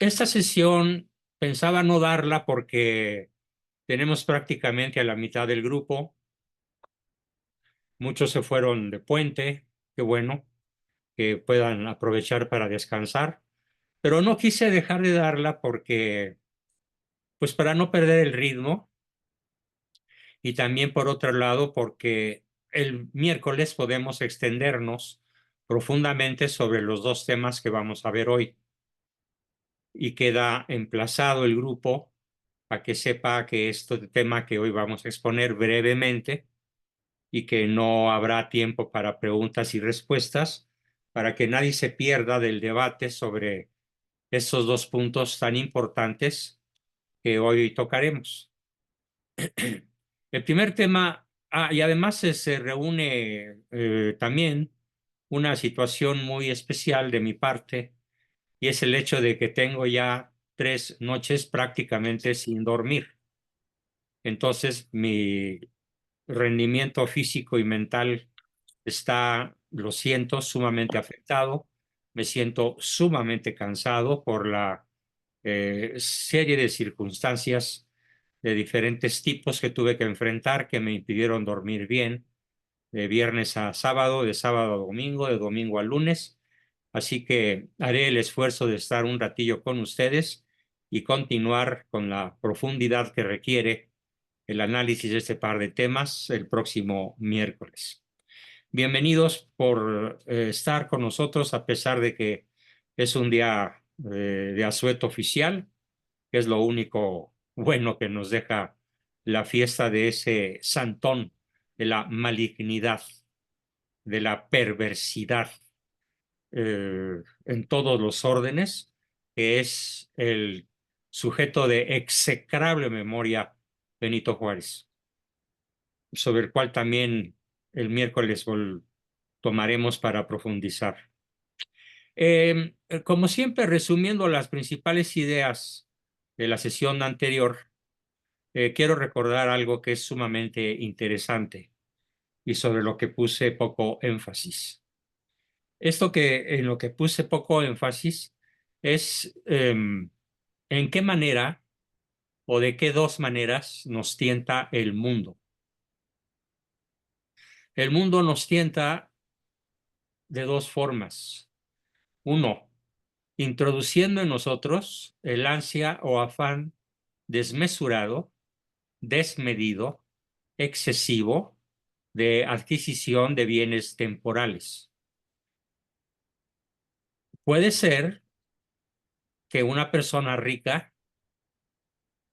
Esta sesión pensaba no darla porque tenemos prácticamente a la mitad del grupo. Muchos se fueron de puente, qué bueno, que puedan aprovechar para descansar. Pero no quise dejar de darla porque, pues para no perder el ritmo y también por otro lado porque el miércoles podemos extendernos profundamente sobre los dos temas que vamos a ver hoy. Y queda emplazado el grupo a que sepa que este tema que hoy vamos a exponer brevemente y que no habrá tiempo para preguntas y respuestas, para que nadie se pierda del debate sobre estos dos puntos tan importantes que hoy tocaremos. El primer tema, y además se reúne también una situación muy especial de mi parte, y es el hecho de que tengo ya 3 noches prácticamente sin dormir. Entonces, mi rendimiento físico y mental está, lo siento, sumamente afectado. Me siento sumamente cansado por la serie de circunstancias de diferentes tipos que tuve que enfrentar que me impidieron dormir bien de viernes a sábado, de sábado a domingo, de domingo a lunes. Así que haré el esfuerzo de estar un ratillo con ustedes y continuar con la profundidad que requiere el análisis de este par de temas el próximo miércoles. Bienvenidos por estar con nosotros a pesar de que es un día de asueto oficial, que es lo único bueno que nos deja la fiesta de ese santón de la malignidad, de la perversidad en todos los órdenes, que es el sujeto de execrable memoria Benito Juárez, sobre el cual también el miércoles tomaremos para profundizar. Como siempre, resumiendo las principales ideas de la sesión anterior, quiero recordar algo que es sumamente interesante y sobre lo que puse poco énfasis. Esto que en lo que puse poco énfasis es en qué manera o de qué dos maneras nos tienta el mundo. El mundo nos tienta de dos formas. Uno, introduciendo en nosotros el ansia o afán desmesurado, desmedido, excesivo de adquisición de bienes temporales. Puede ser que una persona rica,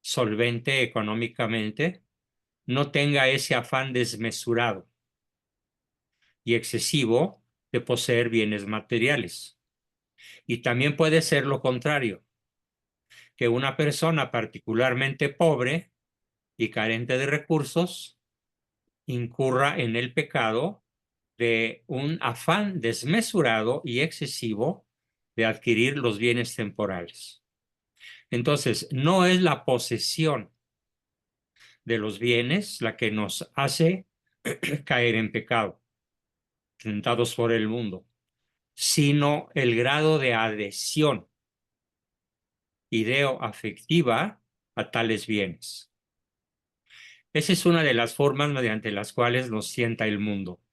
solvente económicamente, no tenga ese afán desmesurado y excesivo de poseer bienes materiales. Y también puede ser lo contrario, que una persona particularmente pobre y carente de recursos incurra en el pecado de un afán desmesurado y excesivo de adquirir los bienes temporales. Entonces, no es la posesión de los bienes la que nos hace caer en pecado, tentados por el mundo, sino el grado de adhesión ideo-afectiva a tales bienes. Esa es una de las formas mediante las cuales nos sienta el mundo.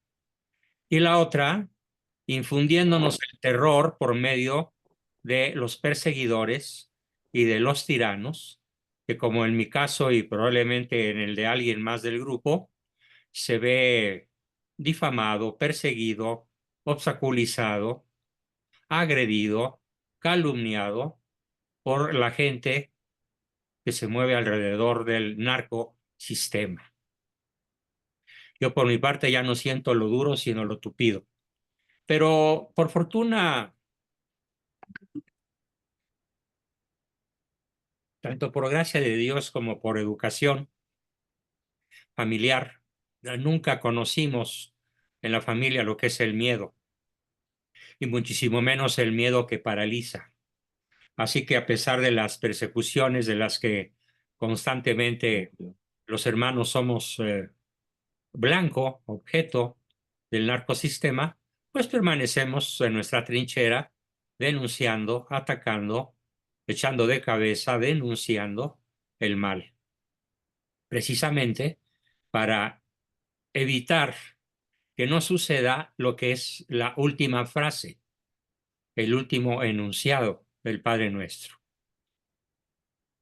Y la otra, infundiéndonos el terror por medio de los perseguidores y de los tiranos, que como en mi caso y probablemente en el de alguien más del grupo, se ve difamado, perseguido, obstaculizado, agredido, calumniado por la gente que se mueve alrededor del narcosistema. Yo por mi parte ya no siento lo duro, sino lo tupido. Pero por fortuna, tanto por gracia de Dios como por educación familiar, nunca conocimos en la familia lo que es el miedo, y muchísimo menos el miedo que paraliza. Así que a pesar de las persecuciones de las que constantemente los hermanos somos blanco, objeto del narcosistema, pues permanecemos en nuestra trinchera denunciando, atacando echando de cabeza, denunciando el mal, precisamente para evitar que no suceda lo que es la última frase, el último enunciado del Padre Nuestro.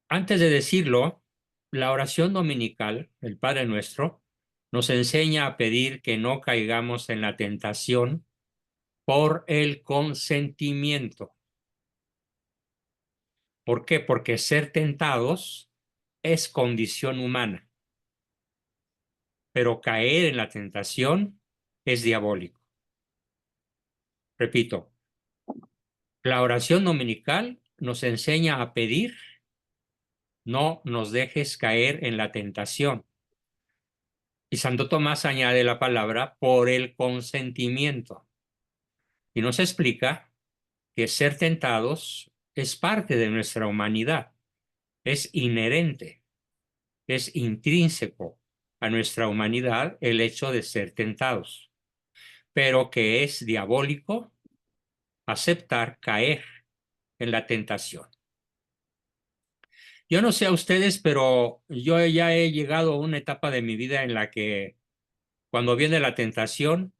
Antes de decirlo, la oración dominical, el Padre Nuestro, nos enseña a pedir que no caigamos en la tentación por el consentimiento. ¿Por qué? Porque ser tentados es condición humana, pero caer en la tentación es diabólico. Repito, la oración dominical nos enseña a pedir, no nos dejes caer en la tentación. Y Santo Tomás añade la palabra por el consentimiento. Y nos explica que ser tentados es parte de nuestra humanidad, es inherente, es intrínseco a nuestra humanidad el hecho de ser tentados, pero que es diabólico aceptar caer en la tentación. Yo no sé a ustedes, pero yo ya he llegado a una etapa de mi vida en la que cuando viene la tentación,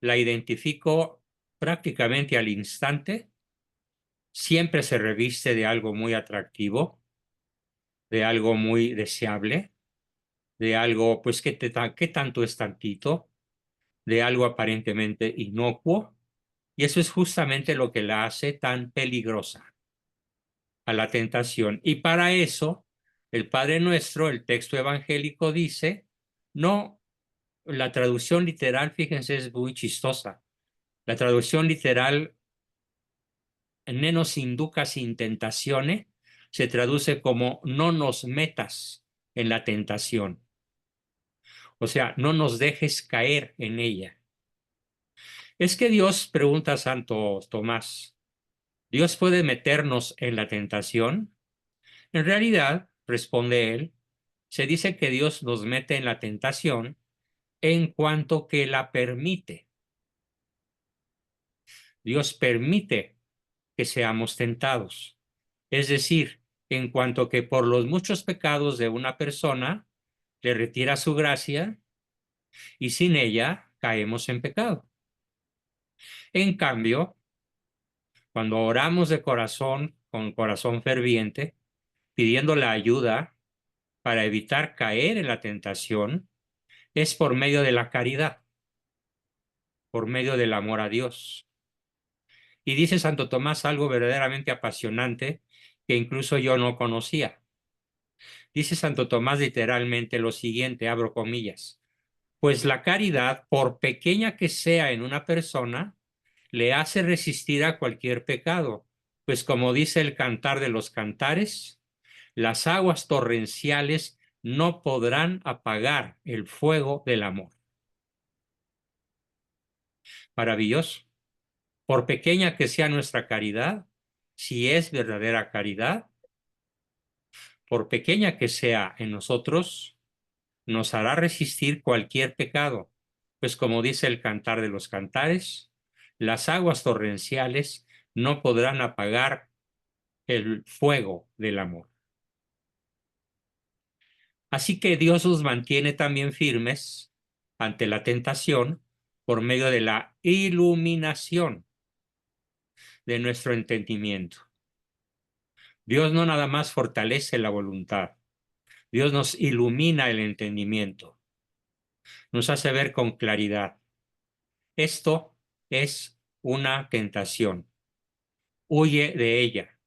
la identifico prácticamente al instante. Siempre se reviste de algo muy atractivo, de algo muy deseable, de algo, pues, ¿qué tanto es tantito? De algo aparentemente inocuo. Y eso es justamente lo que la hace tan peligrosa a la tentación. Y para eso, el Padre Nuestro, el texto evangélico dice, no, la traducción literal, fíjense, es muy chistosa. La traducción literal, ne nos inducas in tentatione, se traduce como no nos metas en la tentación. O sea, no nos dejes caer en ella. Es que Dios, pregunta Santo Tomás, ¿Dios puede meternos en la tentación? En realidad, responde él, se dice que Dios nos mete en la tentación en cuanto que la permite. Dios permite que seamos tentados. Es decir, en cuanto que por los muchos pecados de una persona le retira su gracia y sin ella caemos en pecado. En cambio, cuando oramos de corazón, con corazón ferviente, pidiendo la ayuda para evitar caer en la tentación, es por medio de la caridad, por medio del amor a Dios. Y dice Santo Tomás algo verdaderamente apasionante que incluso yo no conocía. Dice Santo Tomás literalmente lo siguiente, abro comillas, pues la caridad, por pequeña que sea en una persona, le hace resistir a cualquier pecado, pues como dice el Cantar de los Cantares, las aguas torrenciales no podrán apagar el fuego del amor. Maravilloso. Por pequeña que sea nuestra caridad, si es verdadera caridad, por pequeña que sea en nosotros, nos hará resistir cualquier pecado, pues como dice el Cantar de los Cantares, las aguas torrenciales no podrán apagar el fuego del amor. Así que Dios nos mantiene también firmes ante la tentación por medio de la iluminación de nuestro entendimiento. Dios no nada más fortalece la voluntad, Dios nos ilumina el entendimiento, nos hace ver con claridad. Esto es una tentación. Huye de ella.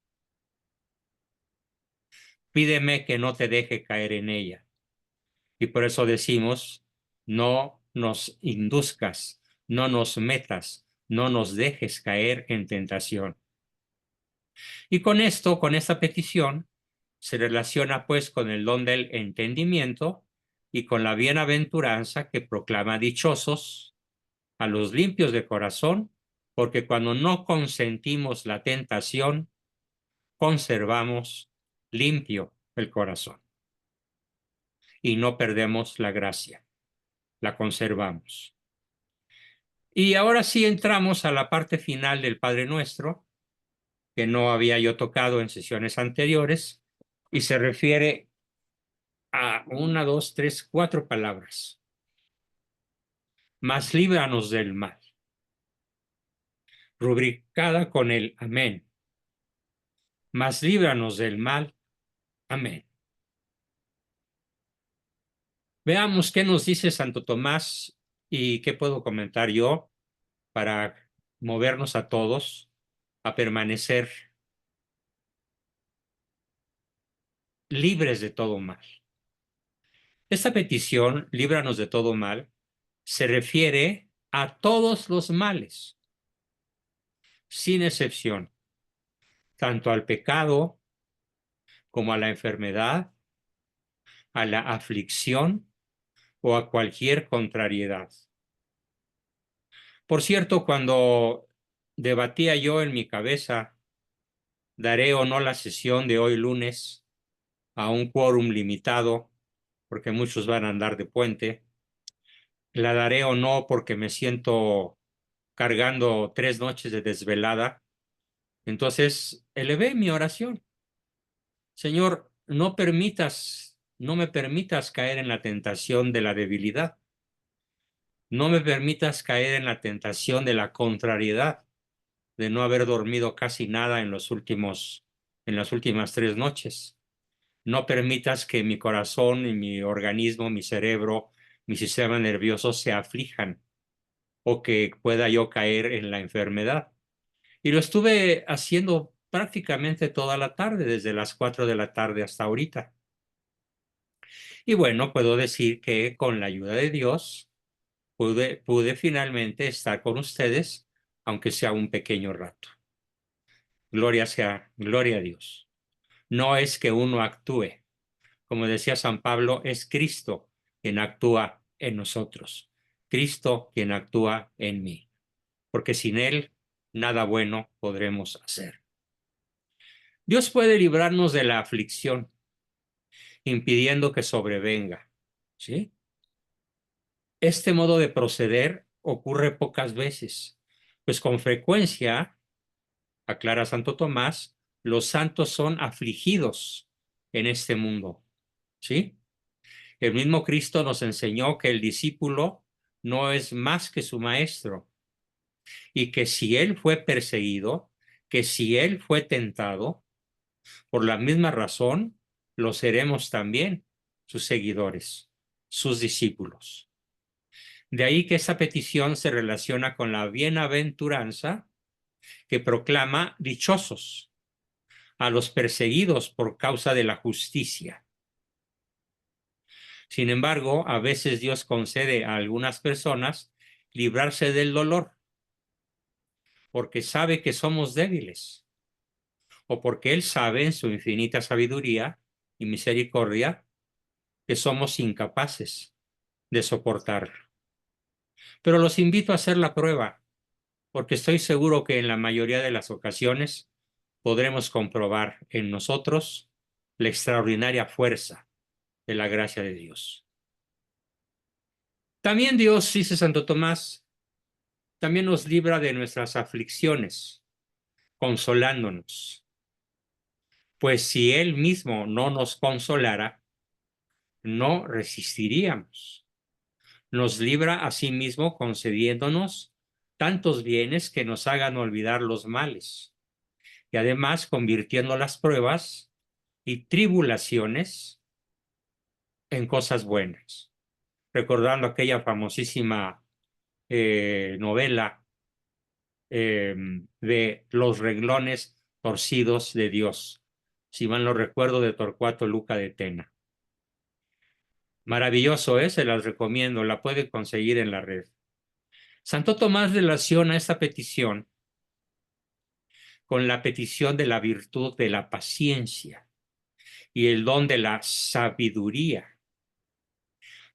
Pídeme que no te deje caer en ella. Y por eso decimos, no nos induzcas, no nos metas, no nos dejes caer en tentación. Y con esto, con esta petición, se relaciona pues con el don del entendimiento y con la bienaventuranza que proclama dichosos a los limpios de corazón, porque cuando no consentimos la tentación, conservamos limpio el corazón y no perdemos la gracia, la conservamos. Y ahora sí entramos a la parte final del Padre Nuestro, que no había yo tocado en sesiones anteriores y se refiere a una, dos, tres, cuatro palabras. Mas líbranos del mal, rubricada con el amén. Mas líbranos del mal, amén. Veamos qué nos dice Santo Tomás y qué puedo comentar yo para movernos a todos a permanecer libres de todo mal. Esta petición, líbranos de todo mal, se refiere a todos los males, sin excepción, tanto al pecado como a la enfermedad, a la aflicción o a cualquier contrariedad. Por cierto, cuando debatía yo en mi cabeza, daré o no la sesión de hoy lunes a un quórum limitado, porque muchos van a andar de puente, la daré o no porque me siento cargando 3 noches de desvelada. Entonces elevé mi oración. Señor, no me permitas caer en la tentación de la debilidad. No me permitas caer en la tentación de la contrariedad, de no haber dormido casi nada en las últimas 3 noches. No permitas que mi corazón y mi organismo, mi cerebro, mi sistema nervioso se aflijan o que pueda yo caer en la enfermedad. Y lo estuve haciendo prácticamente toda la tarde, desde las 4 de la tarde hasta ahorita. Y bueno, puedo decir que con la ayuda de Dios pude finalmente estar con ustedes, aunque sea un pequeño rato. Gloria a Dios. No es que uno actúe. Como decía San Pablo, es Cristo quien actúa en nosotros. Cristo quien actúa en mí. Porque sin Él, nada bueno podremos hacer. Dios puede librarnos de la aflicción, impidiendo que sobrevenga. ¿Sí? Este modo de proceder ocurre pocas veces, pues con frecuencia, aclara Santo Tomás, los santos son afligidos en este mundo. ¿Sí? El mismo Cristo nos enseñó que el discípulo no es más que su maestro y que si él fue perseguido, que si él fue tentado, por la misma razón lo seremos también sus seguidores, sus discípulos. De ahí que esa petición se relaciona con la bienaventuranza que proclama dichosos a los perseguidos por causa de la justicia. Sin embargo, a veces Dios concede a algunas personas librarse del dolor porque sabe que somos débiles o porque Él sabe en su infinita sabiduría y misericordia que somos incapaces de soportarlo. Pero los invito a hacer la prueba porque estoy seguro que en la mayoría de las ocasiones podremos comprobar en nosotros la extraordinaria fuerza de la gracia de Dios. También Dios, dice Santo Tomás, también nos libra de nuestras aflicciones, consolándonos. Pues si Él mismo no nos consolara, no resistiríamos. Nos libra a sí mismo concediéndonos tantos bienes que nos hagan olvidar los males y además convirtiendo las pruebas y tribulaciones en cosas buenas. Recordando aquella famosísima novela de Los renglones torcidos de Dios, si mal no recuerdo, de Torcuato Luca de Tena. Maravilloso, se las recomiendo, la pueden conseguir en la red. Santo Tomás relaciona esta petición con la petición de la virtud de la paciencia y el don de la sabiduría,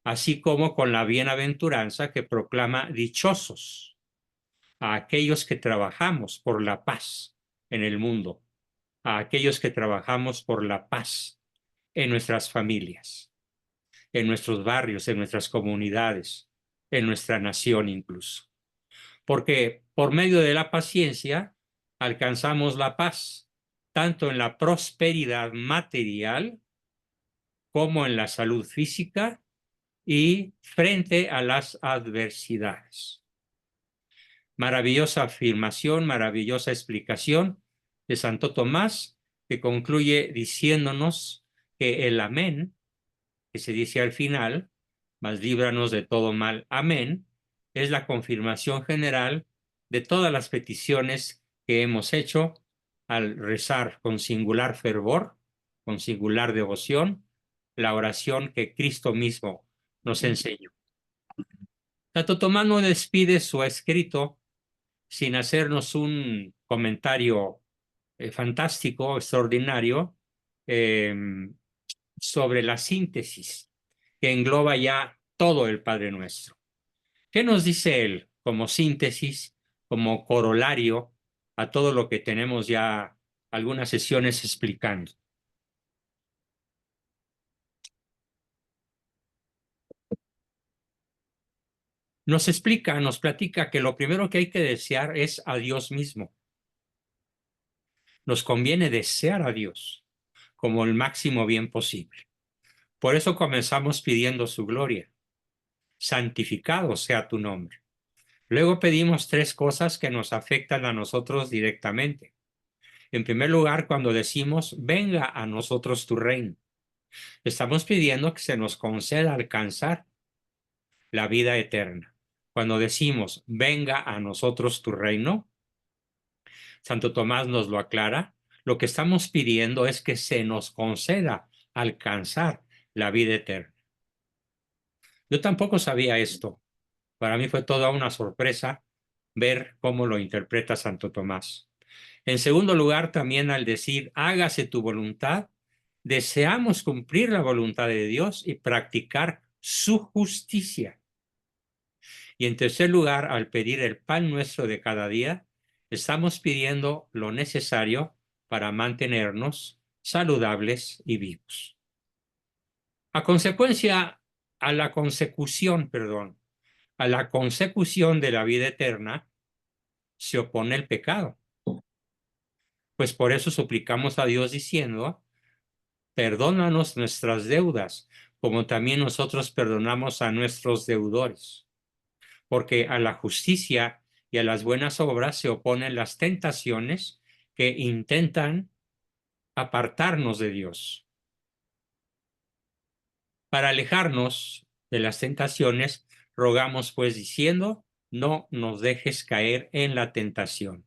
así como con la bienaventuranza que proclama dichosos a aquellos que trabajamos por la paz en el mundo, a aquellos que trabajamos por la paz en nuestras familias, en nuestros barrios, en nuestras comunidades, en nuestra nación incluso. Porque por medio de la paciencia alcanzamos la paz, tanto en la prosperidad material como en la salud física y frente a las adversidades. Maravillosa afirmación, maravillosa explicación de Santo Tomás, que concluye diciéndonos que el amén, que se dice al final, mas líbranos de todo mal, amén, es la confirmación general de todas las peticiones que hemos hecho al rezar con singular fervor, con singular devoción, la oración que Cristo mismo nos enseñó. Santo Tomás no despide su escrito sin hacernos un comentario fantástico, extraordinario, eh, sobre la síntesis que engloba ya todo el Padre Nuestro. ¿Qué nos dice él como síntesis, como corolario a todo lo que tenemos ya algunas sesiones explicando? Nos explica, nos platica que lo primero que hay que desear es a Dios mismo. Nos conviene desear a Dios como el máximo bien posible. Por eso comenzamos pidiendo su gloria. Santificado sea tu nombre. Luego pedimos tres cosas que nos afectan a nosotros directamente. En primer lugar, cuando decimos, venga a nosotros tu reino, estamos pidiendo que se nos conceda alcanzar la vida eterna. Cuando decimos, venga a nosotros tu reino, Santo Tomás nos lo aclara, lo que estamos pidiendo es que se nos conceda alcanzar la vida eterna. Yo tampoco sabía esto. Para mí fue toda una sorpresa ver cómo lo interpreta Santo Tomás. En segundo lugar, también al decir, hágase tu voluntad, deseamos cumplir la voluntad de Dios y practicar su justicia. Y en tercer lugar, al pedir el pan nuestro de cada día, estamos pidiendo lo necesario para mantenernos saludables y vivos. A consecuencia, a la consecución, perdón, a la consecución de la vida eterna, se opone el pecado. Pues por eso suplicamos a Dios diciendo, perdónanos nuestras deudas, como también nosotros perdonamos a nuestros deudores. Porque a la justicia y a las buenas obras se oponen las tentaciones que intentan apartarnos de Dios. Para alejarnos de las tentaciones, rogamos pues diciendo, no nos dejes caer en la tentación.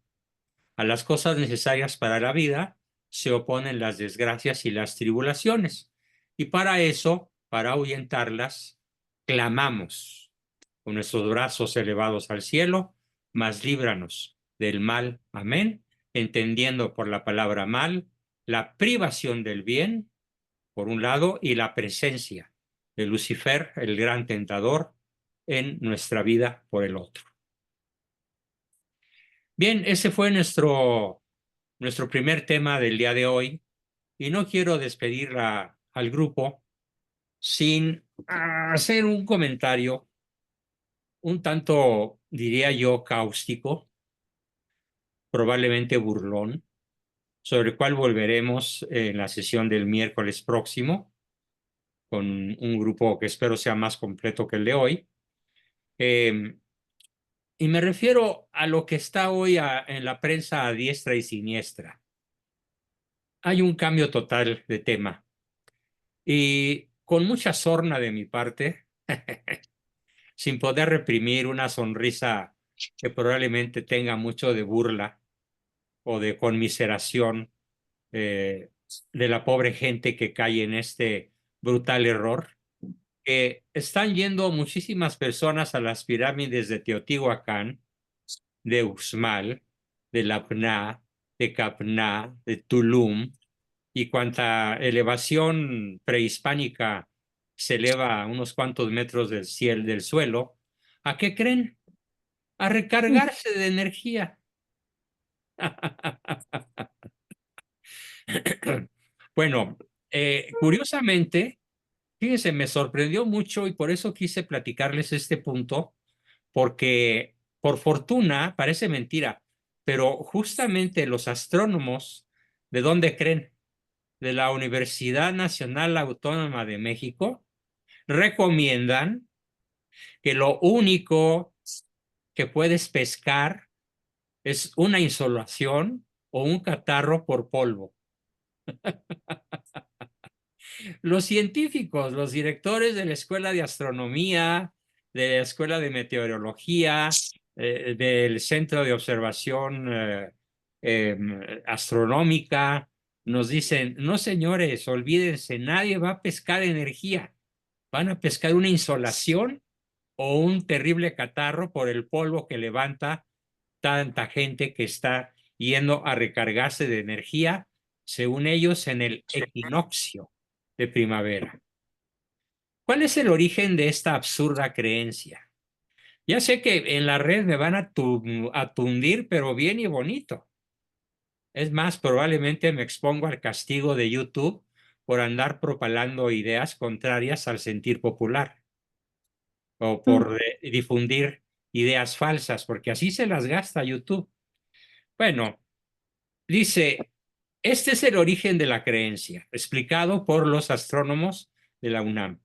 A las cosas necesarias para la vida se oponen las desgracias y las tribulaciones. Y para eso, para ahuyentarlas, clamamos con nuestros brazos elevados al cielo, mas líbranos del mal. Amén. Entendiendo por la palabra mal la privación del bien, por un lado, y la presencia de Lucifer, el gran tentador, en nuestra vida por el otro. Bien, ese fue nuestro primer tema del día de hoy y no quiero despedir al grupo sin hacer un comentario un tanto, diría yo, cáustico, probablemente burlón, sobre el cual volveremos en la sesión del miércoles próximo con un grupo que espero sea más completo que el de hoy. Y me refiero a lo que está hoy en la prensa a diestra y siniestra. Hay un cambio total de tema. Y con mucha sorna de mi parte, sin poder reprimir una sonrisa que probablemente tenga mucho de burla o de conmiseración de la pobre gente que cae en este brutal error, que están yendo muchísimas personas a las pirámides de Teotihuacán, de Uxmal, de Labná, de Capná, de Tulum, y cuanta elevación prehispánica se eleva a unos cuantos metros del cielo, del suelo, ¿a qué creen? A recargarse de energía. Bueno, curiosamente, fíjense, me sorprendió mucho y por eso quise platicarles este punto, porque por fortuna, parece mentira, Pero justamente los astrónomos, ¿de dónde creen? De la Universidad Nacional Autónoma de México, recomiendan que lo único que puedes pescar es una insolación o un catarro por polvo. Los científicos, los directores de la Escuela de Astronomía, de la Escuela de Meteorología, del Centro de Observación Astronómica, nos dicen, no señores, olvídense, nadie va a pescar energía, van a pescar una insolación o un terrible catarro por el polvo que levanta tanta gente que está yendo a recargarse de energía, según ellos, en el equinoccio de primavera. ¿Cuál es el origen de esta absurda creencia? Ya sé que en la red me van a tundir, pero bien y bonito. Es más, probablemente me expongo al castigo de YouTube por andar propalando ideas contrarias al sentir popular o por difundir ideas falsas, porque así se las gasta YouTube. Bueno, dice, este es el origen de la creencia, explicado por los astrónomos de la UNAM.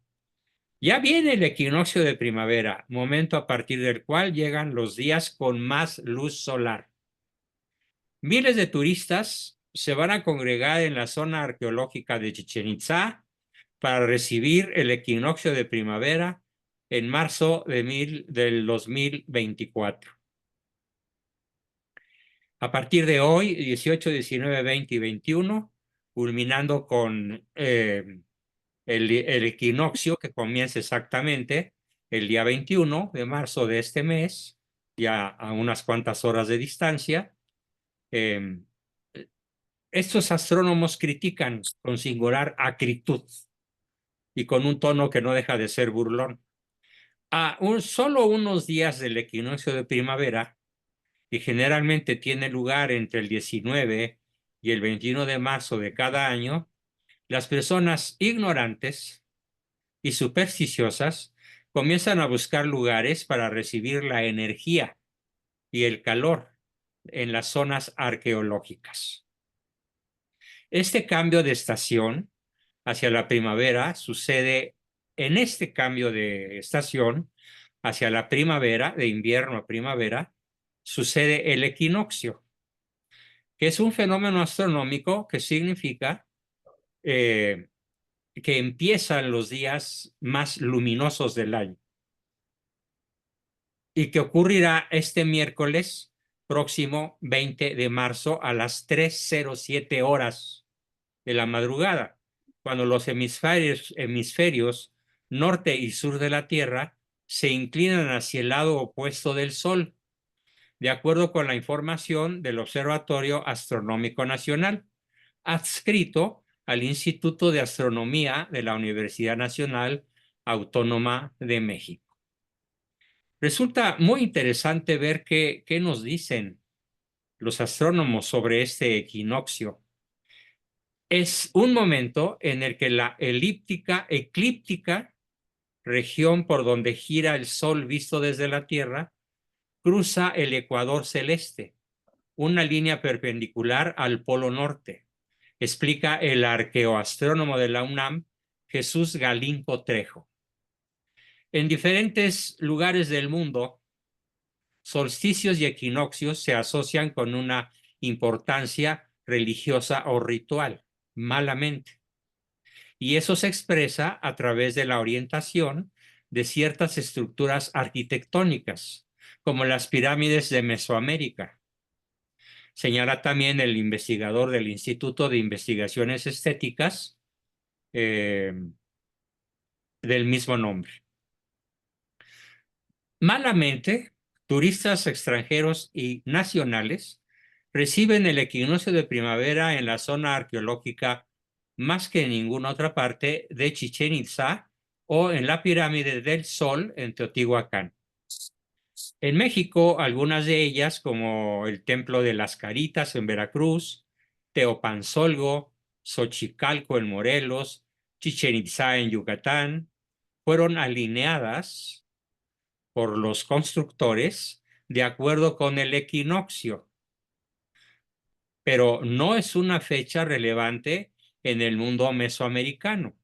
Ya viene el equinoccio de primavera, momento a partir del cual llegan los días con más luz solar. Miles de turistas se van a congregar en la zona arqueológica de Chichén Itzá para recibir el equinoccio de primavera en marzo del 2024. A partir de hoy, 18, 19, 20 y 21, culminando con el equinoccio que comienza exactamente el día 21 de marzo de este mes, ya a unas cuantas horas de distancia. Eh, Estos astrónomos critican con singular acritud y con un tono que no deja de ser burlón. Solo unos días del equinoccio de primavera, que generalmente tiene lugar entre el 19 y el 21 de marzo de cada año, las personas ignorantes y supersticiosas comienzan a buscar lugares para recibir la energía y el calor en las zonas arqueológicas. Este cambio de estación hacia la primavera sucede en este cambio de estación hacia la primavera, de invierno a primavera, sucede el equinoccio, que es un fenómeno astronómico que significa que empiezan los días más luminosos del año y que ocurrirá este miércoles próximo 20 de marzo a las 3:07 horas de la madrugada, cuando los hemisferios norte y sur de la Tierra se inclinan hacia el lado opuesto del Sol, de acuerdo con la información del Observatorio Astronómico Nacional, adscrito al Instituto de Astronomía de la Universidad Nacional Autónoma de México. Resulta muy interesante ver qué nos dicen los astrónomos sobre este equinoccio. Es un momento en el que la eclíptica región por donde gira el Sol visto desde la Tierra cruza el ecuador celeste, una línea perpendicular al polo norte, explica el arqueoastrónomo de la UNAM, Jesús Galinco Trejo. En diferentes lugares del mundo, solsticios y equinoccios se asocian con una importancia religiosa o ritual, malamente. Y eso se expresa a través de la orientación de ciertas estructuras arquitectónicas, como las pirámides de Mesoamérica. Señala también el investigador del Instituto de Investigaciones Estéticas del mismo nombre. Malamente, turistas extranjeros y nacionales reciben el equinoccio de primavera en la zona arqueológica más que en ninguna otra parte de Chichén Itzá o en la pirámide del Sol en Teotihuacán. En México, algunas de ellas, como el Templo de las Caritas en Veracruz, Teopanzolgo, Xochicalco en Morelos, Chichén Itzá en Yucatán, fueron alineadas por los constructores de acuerdo con el equinoccio, pero no es una fecha relevante en el mundo mesoamericano,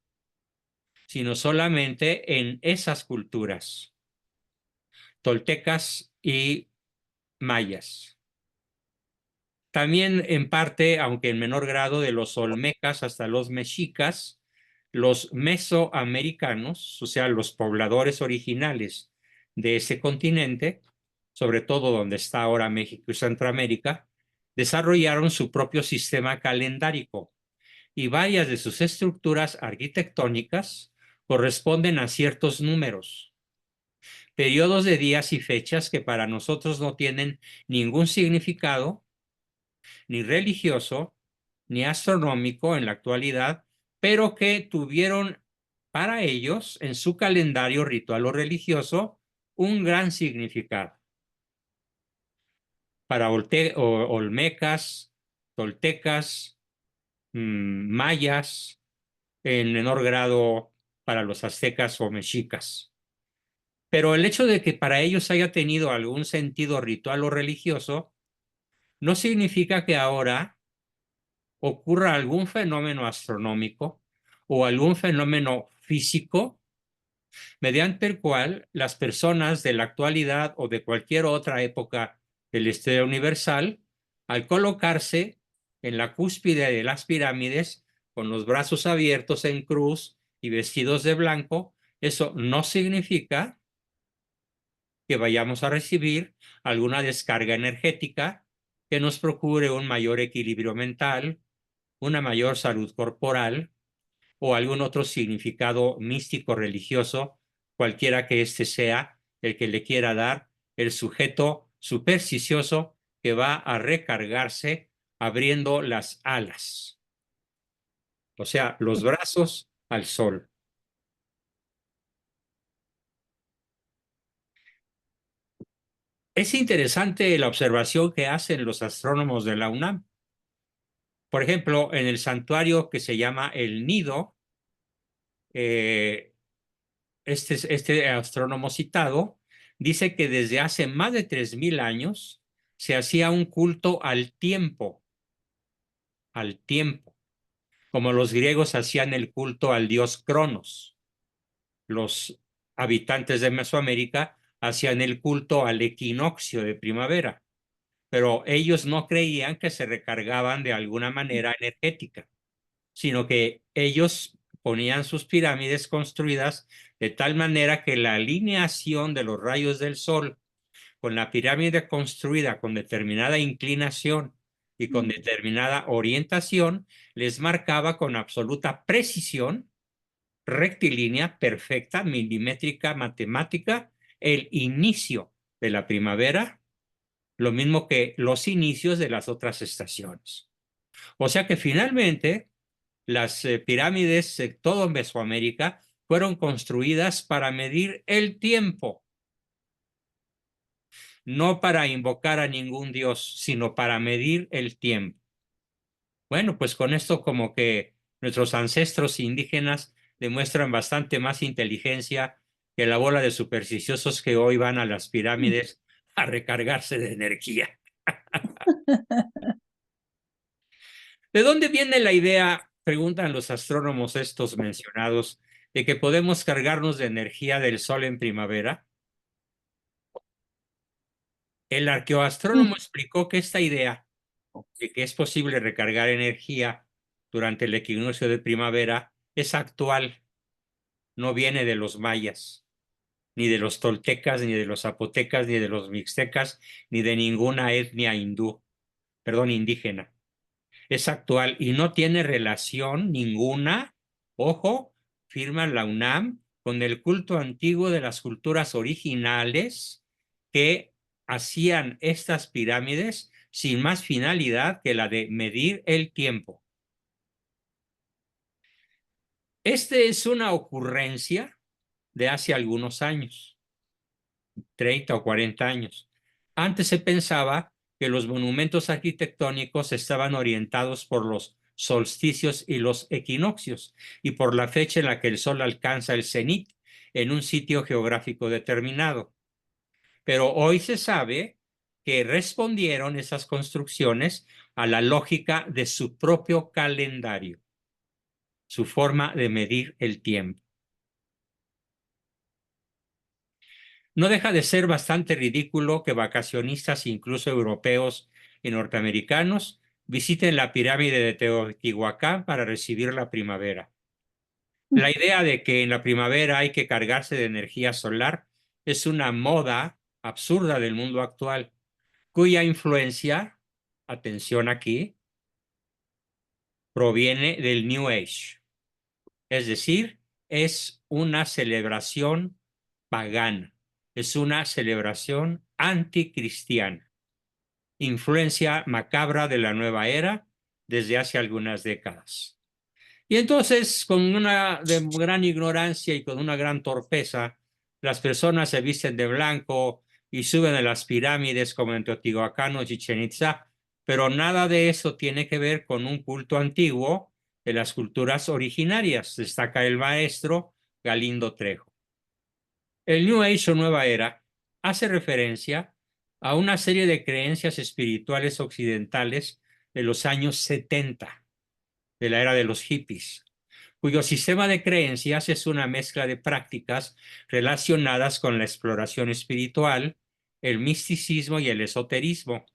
sino solamente en esas culturas, toltecas y mayas. También en parte, aunque en menor grado, de los olmecas hasta los mexicas, los mesoamericanos, o sea, los pobladores originales de ese continente, sobre todo donde está ahora México y Centroamérica, desarrollaron su propio sistema calendárico y varias de sus estructuras arquitectónicas corresponden a ciertos números, periodos de días y fechas que para nosotros no tienen ningún significado, ni religioso, ni astronómico en la actualidad, pero que tuvieron para ellos en su calendario ritual o religioso un gran significado. Para olmecas, toltecas, mayas, en menor grado para los aztecas o mexicas. Pero el hecho de que para ellos haya tenido algún sentido ritual o religioso no significa que ahora ocurra algún fenómeno astronómico o algún fenómeno físico mediante el cual las personas de la actualidad o de cualquier otra época de la historia universal, al colocarse en la cúspide de las pirámides con los brazos abiertos en cruz y vestidos de blanco, eso no significa que vayamos a recibir alguna descarga energética que nos procure un mayor equilibrio mental, una mayor salud corporal o algún otro significado místico religioso, cualquiera que éste sea el que le quiera dar el sujeto supersticioso que va a recargarse abriendo las alas, o sea, los brazos al sol. Es interesante la observación que hacen los astrónomos de la UNAM. Por ejemplo, en el santuario que se llama El Nido, eh, este astrónomo citado dice que desde hace más de 3000 años se hacía un culto al tiempo, como los griegos hacían el culto al dios Cronos. Los habitantes de Mesoamérica hacían el culto al equinoccio de primavera, pero ellos no creían que se recargaban de alguna manera energética, sino que ellos ponían sus pirámides construidas de tal manera que la alineación de los rayos del sol con la pirámide construida con determinada inclinación y con determinada orientación les marcaba con absoluta precisión, rectilínea, perfecta, milimétrica, matemática, el inicio de la primavera, lo mismo que los inicios de las otras estaciones. O sea que finalmente las pirámides, todo Mesoamérica, fueron construidas para medir el tiempo, no para invocar a ningún dios, sino para medir el tiempo. Bueno, pues con esto como que nuestros ancestros indígenas demuestran bastante más inteligencia que la bola de supersticiosos que hoy van a las pirámides a recargarse de energía. ¿De dónde viene la idea, preguntan los astrónomos estos mencionados, de que podemos cargarnos de energía del sol en primavera? El arqueoastrónomo explicó que esta idea de que es posible recargar energía durante el equinoccio de primavera es actual, no viene de los mayas, ni de los toltecas, ni de los zapotecas, ni de los mixtecas, ni de ninguna etnia indígena. Es actual y no tiene relación ninguna, ojo, firma la UNAM, con el culto antiguo de las culturas originales que hacían estas pirámides sin más finalidad que la de medir el tiempo. Este es una ocurrencia de hace algunos años, 30 o 40 años. Antes se pensaba que los monumentos arquitectónicos estaban orientados por los solsticios y los equinoccios y por la fecha en la que el sol alcanza el cenit en un sitio geográfico determinado. Pero hoy se sabe que respondieron esas construcciones a la lógica de su propio calendario, su forma de medir el tiempo. No deja de ser bastante ridículo que vacacionistas, incluso europeos y norteamericanos, visiten la pirámide de Teotihuacán para recibir la primavera. La idea de que en la primavera hay que cargarse de energía solar es una moda absurda del mundo actual, cuya influencia, atención aquí, proviene del New Age. Es decir, es una celebración pagana, es una celebración anticristiana, influencia macabra de la nueva era desde hace algunas décadas. Y entonces, con una gran ignorancia y con una gran torpeza, las personas se visten de blanco y suben a las pirámides como en Teotihuacán o Chichén Itzá, pero nada de eso tiene que ver con un culto antiguo de las culturas originarias, destaca el maestro Galindo Trejo. El New Age o Nueva Era hace referencia a una serie de creencias espirituales occidentales de los años 70, de la era de los hippies, cuyo sistema de creencias es una mezcla de prácticas relacionadas con la exploración espiritual, el misticismo y el esoterismo.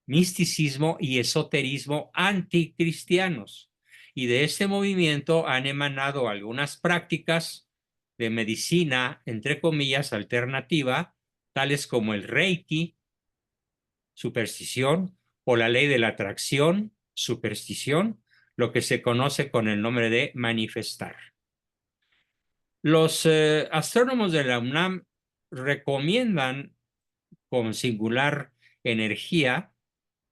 Misticismo y esoterismo anticristianos. Y de este movimiento han emanado algunas prácticas de medicina, entre comillas, alternativa, tales como el Reiki, superstición, o la ley de la atracción, superstición, lo que se conoce con el nombre de manifestar. Los astrónomos de la UNAM recomiendan con singular energía,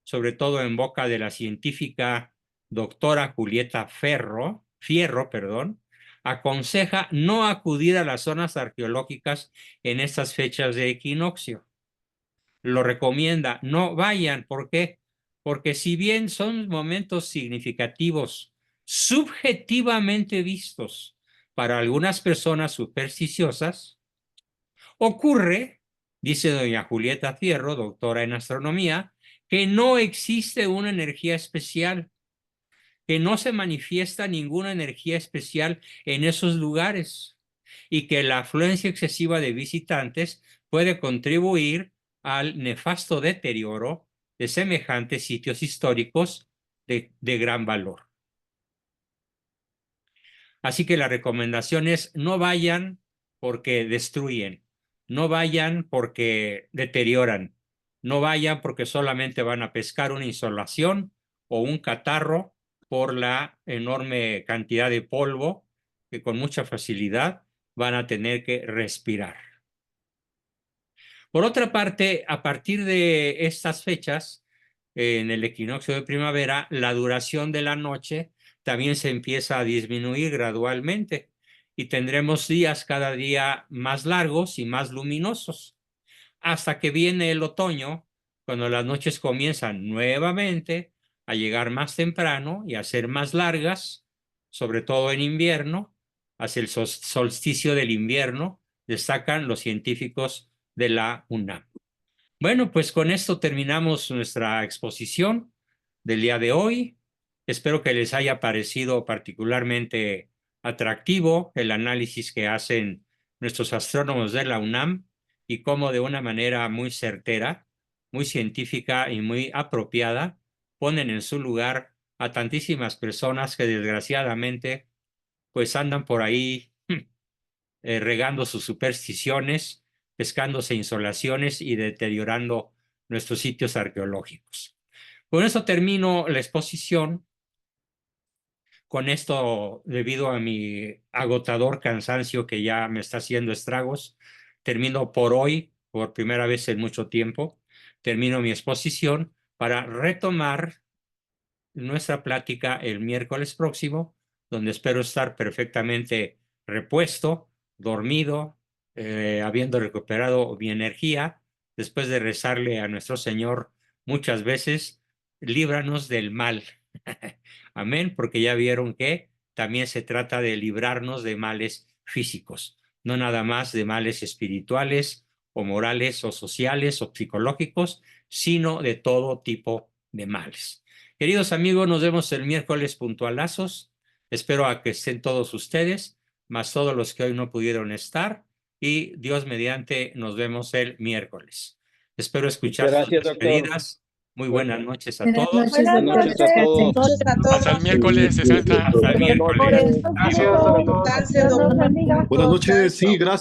sobre todo en boca de la científica doctora Julieta Fierro, aconseja no acudir a las zonas arqueológicas en estas fechas de equinoccio. Lo recomienda, no vayan. ¿Por qué? Porque si bien son momentos significativos, subjetivamente vistos para algunas personas supersticiosas, ocurre, dice doña Julieta Fierro, doctora en astronomía, que no existe una energía especial, que no se manifiesta ninguna energía especial en esos lugares y que la afluencia excesiva de visitantes puede contribuir al nefasto deterioro de semejantes sitios históricos de gran valor. Así que la recomendación es no vayan porque destruyen, no vayan porque deterioran, no vayan porque solamente van a pescar una insolación o un catarro por la enorme cantidad de polvo que con mucha facilidad van a tener que respirar. Por otra parte, a partir de estas fechas, en el equinoccio de primavera, la duración de la noche también se empieza a disminuir gradualmente y tendremos días cada día más largos y más luminosos, hasta que viene el otoño, cuando las noches comienzan nuevamente a llegar más temprano y a ser más largas, sobre todo en invierno, hacia el solsticio del invierno, destacan los científicos de la UNAM. Bueno, pues con esto terminamos nuestra exposición del día de hoy. Espero que les haya parecido particularmente atractivo el análisis que hacen nuestros astrónomos de la UNAM y cómo de una manera muy certera, muy científica y muy apropiada ponen en su lugar a tantísimas personas que desgraciadamente pues andan por ahí regando sus supersticiones, pescándose insolaciones y deteriorando nuestros sitios arqueológicos. Con eso termino la exposición. Con esto, debido a mi agotador cansancio que ya me está haciendo estragos, termino por hoy, por primera vez en mucho tiempo, termino mi exposición para retomar nuestra plática el miércoles próximo, donde espero estar perfectamente repuesto, dormido, habiendo recuperado mi energía, después de rezarle a nuestro Señor muchas veces, líbranos del mal. Amén, porque ya vieron que también se trata de librarnos de males físicos, no nada más de males espirituales o morales o sociales o psicológicos, sino de todo tipo de males. Queridos amigos, nos vemos el miércoles puntualazos. Espero a que estén todos ustedes, más todos los que hoy no pudieron estar, y Dios mediante nos vemos el miércoles. Espero escuchar sus Gracias, doctor. despedidas. Muy buenas noches a todos. Buenas noches a todos. Hasta el miércoles, 60. Hasta el miércoles. Gracias, doctor. Dios nos bendiga. Buenas noches, sí, gracias.